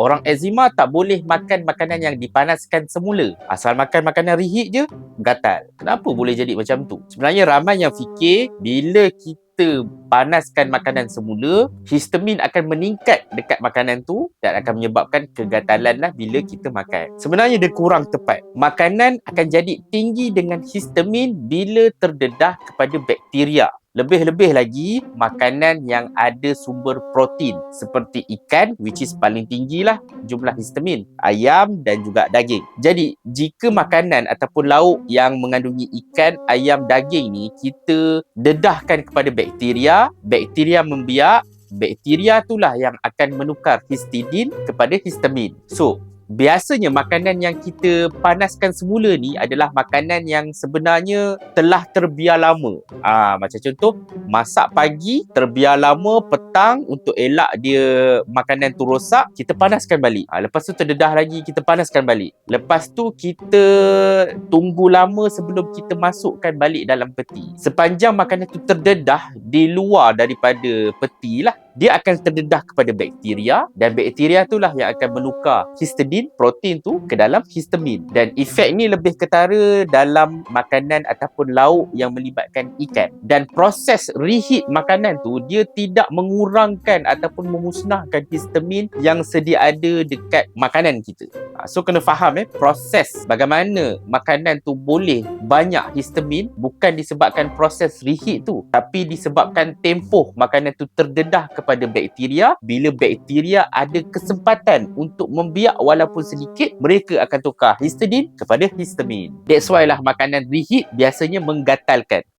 Orang eczema tak boleh makan makanan yang dipanaskan semula. Asal makan makanan reheat je, gatal. Kenapa boleh jadi macam tu? Sebenarnya ramai yang fikir bila kita panaskan makanan semula, histamin akan meningkat dekat makanan tu dan akan menyebabkan kegatalan lah bila kita makan. Sebenarnya dia kurang tepat. Makanan akan jadi tinggi dengan histamin bila terdedah kepada bakteria. Lebih-lebih lagi, makanan yang ada sumber protein seperti ikan, which is paling tinggilah jumlah histamin, ayam dan juga daging. Jadi, jika makanan ataupun lauk yang mengandungi ikan, ayam, daging ni kita dedahkan kepada bakteria, bakteria membiak, bakteria itulah yang akan menukar histidin kepada histamin. So, biasanya makanan yang kita panaskan semula ni adalah makanan yang sebenarnya telah terbiar lama. Macam contoh, masak pagi, terbiar lama, petang untuk elak dia makanan tu rosak, kita panaskan balik. Lepas tu terdedah lagi, kita panaskan balik. Lepas tu kita tunggu lama sebelum kita masukkan balik dalam peti. Sepanjang makanan tu terdedah di luar daripada peti lah, dia akan terdedah kepada bakteria dan bakteria itulah yang akan menukar histidin, protein tu ke dalam histamin. Dan efek ni lebih ketara dalam makanan ataupun lauk yang melibatkan ikan. Dan proses reheat makanan tu dia tidak mengurangkan ataupun memusnahkan histamin yang sedia ada dekat makanan kita. So kena faham proses bagaimana makanan tu boleh banyak histamin bukan disebabkan proses reheat tu, tapi disebabkan tempoh makanan tu terdedah kepada bakteria. Bila bakteria ada kesempatan untuk membiak walaupun sedikit, mereka akan tukar histidin kepada histamin. That's why lah makanan reheat biasanya menggatalkan.